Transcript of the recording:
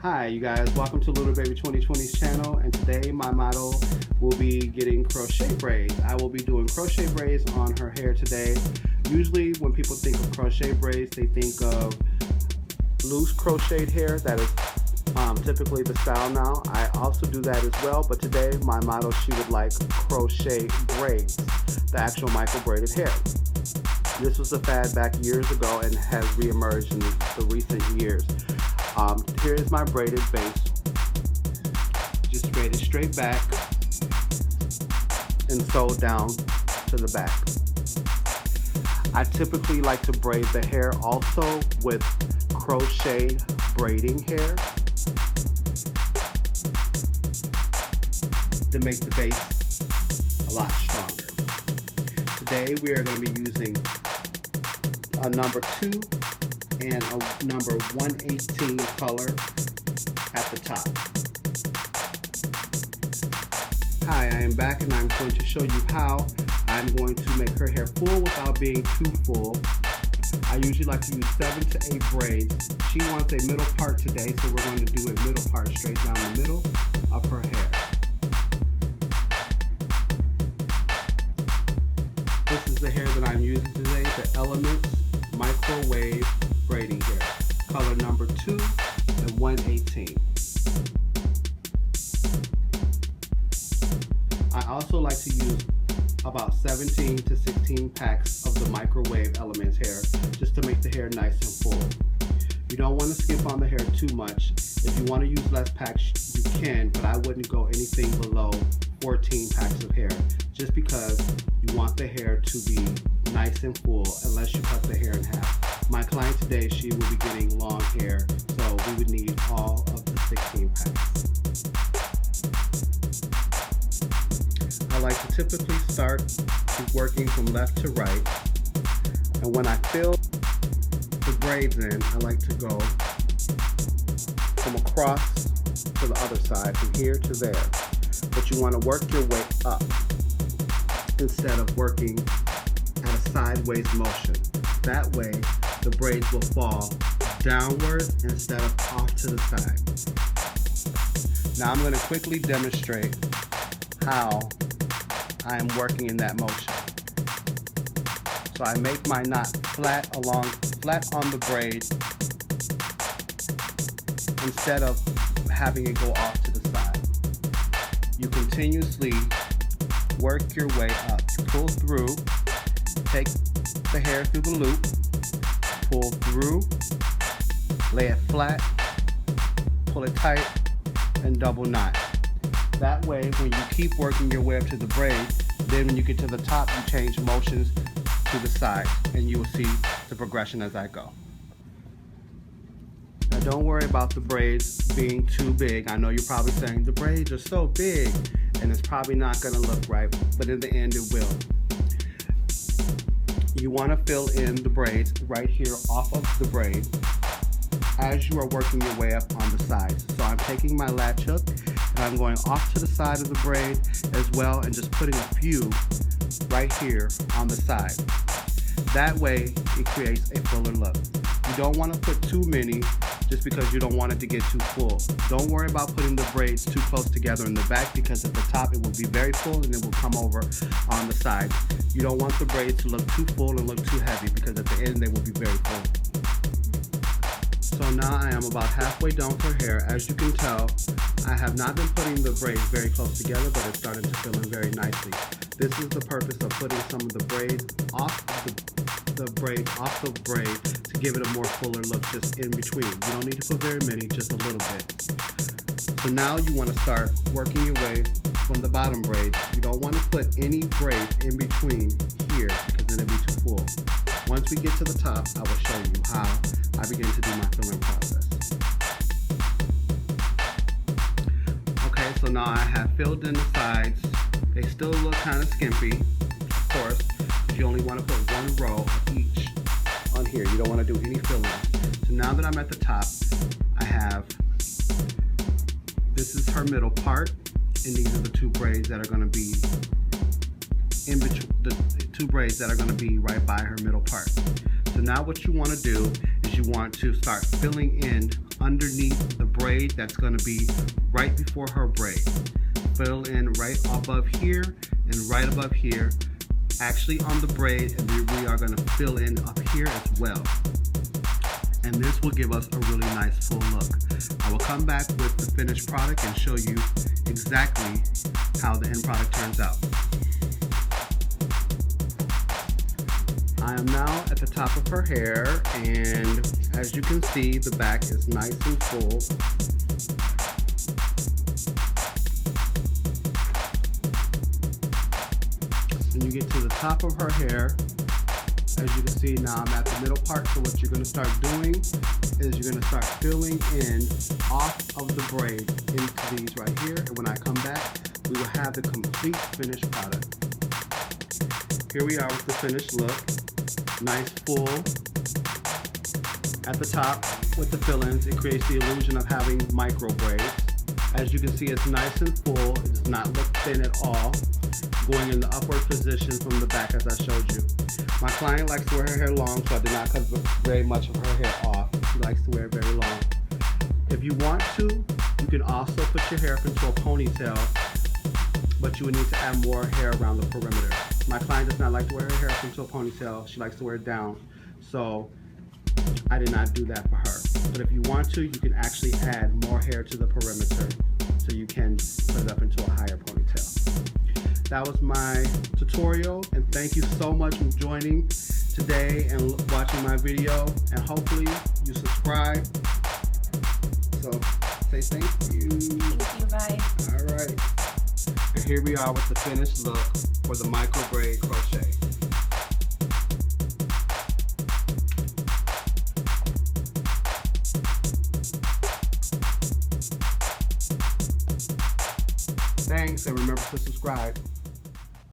Hi you guys, welcome to Little Baby 2020's channel, and today my model will be getting crochet braids. I will be doing crochet braids on her hair today. Usually when people think of crochet braids, they think of loose crocheted hair. That is typically the style now. I also do that as well, but today my model, she would like crochet braids, the actual micro braided hair. This was a fad back years ago and has re-emerged in the recent years. Here is my braided base. Just braided straight back and sewed down to the back. I typically like to braid the hair also with crochet braiding hair to make the base a lot stronger. Today we are going to be using a number 2 and a number 118 color at the top. Hi, I am back and I'm going to show you how I'm going to make her hair full without being too full. I usually like to use 7 to 8 braids. She wants a middle part today, so we're going to do a middle part straight down the middle of her hair. This is the hair that I'm using today, the Elements Microwave Braiding Hair, color number 2 and 118. I also like to use about 17 to 16 packs of the microwave Elements hair just to make the hair nice and full. You don't want to skip on the hair too much. If you want to use less packs, you can, but I wouldn't go anything below 14 packs of hair, just because you want the hair to be nice and full unless you cut the hair in half. My client today, she will be getting long hair, so we would need all of the 16 packs. I like to typically start working from left to right, and when I fill the braids in, I like to go from across to the other side, from here to there. But you want to work your way up instead of working at a sideways motion. That way the braids will fall downwards instead of off to the side. Now I'm going to quickly demonstrate how I am working in that motion. So I make my knot flat on the braid instead of having it go off to the side. You continuously work your way up. Pull through, take the hair through the loop, pull through, lay it flat, pull it tight, and double knot. That way, when you keep working your way up to the braid, then when you get to the top, you change motions to the side, and you will see the progression as I go. Now don't worry about the braids being too big. I know you're probably saying the braids are so big and it's probably not going to look right, but in the end it will. You want to fill in the braids right here off of the braid as you are working your way up on the sides. So I'm taking my latch hook and I'm going off to the side of the braid as well, and just putting a few right here on the side. That way it creates a fuller look. You don't want to put too many just because you don't want it to get too full. Don't worry about putting the braids too close together in the back, because at the top it will be very full and it will come over on the side. You don't want the braids to look too full and look too heavy, because at the end they will be very full. So now I am about halfway down her hair. As you can tell, I have not been putting the braids very close together, but it's starting to fill in very nicely. This is the purpose of putting some of the braids off the braid to give it a more fuller look just in between. You don't need to put very many, just a little bit. So now you want to start working your way from the bottom braid. You don't want to put any braids in between here, because then it'll be too full. Once we get to the top, I will show you how I begin to do my filling process. Okay, so now I have filled in the sides. They still look kind of skimpy, of course, because you only want to put one row of each on here. You don't want to do any filling. So now that I'm at the top, I have, this is her middle part, and these are the 2 braids that are going to be in between, the 2 braids that are going to be right by her middle part. So now what you want to do is you want to start filling in underneath the braid that's going to be right before her braid. Fill in right above here and right above here, actually on the braid, and we are going to fill in up here as well. And this will give us a really nice full look. I will come back with the finished product and show you exactly how the end product turns out. I am now at the top of her hair, and as you can see, the back is nice and full. When you get to the top of her hair, as you can see now, I'm at the middle part, so what you're going to start doing is you're going to start filling in off of the braid into these right here, and when I come back, we will have the complete finished product. Here we are with the finished look. Nice full at the top with the fill-ins. It creates the illusion of having micro braids. As you can see, it's nice and full. It does not look thin at all. Going in the upward position from the back as I showed you. My client likes to wear her hair long, so I did not cut very much of her hair off. She likes to wear it very long. If you want to, you can also put your hair up into a ponytail, but you would need to add more hair around the perimeter. My client does not like to wear her hair up into a ponytail. She likes to wear it down, so I did not do that for her. But if you want to, you can actually add more hair to the perimeter, so you can put it up into a higher ponytail. That was my tutorial, and thank you so much for joining today and watching my video, and hopefully you subscribe. So say thank you. Thank you, bye. All right. And here we are with the finished look for the micro braid crochet. Thanks, and remember to subscribe.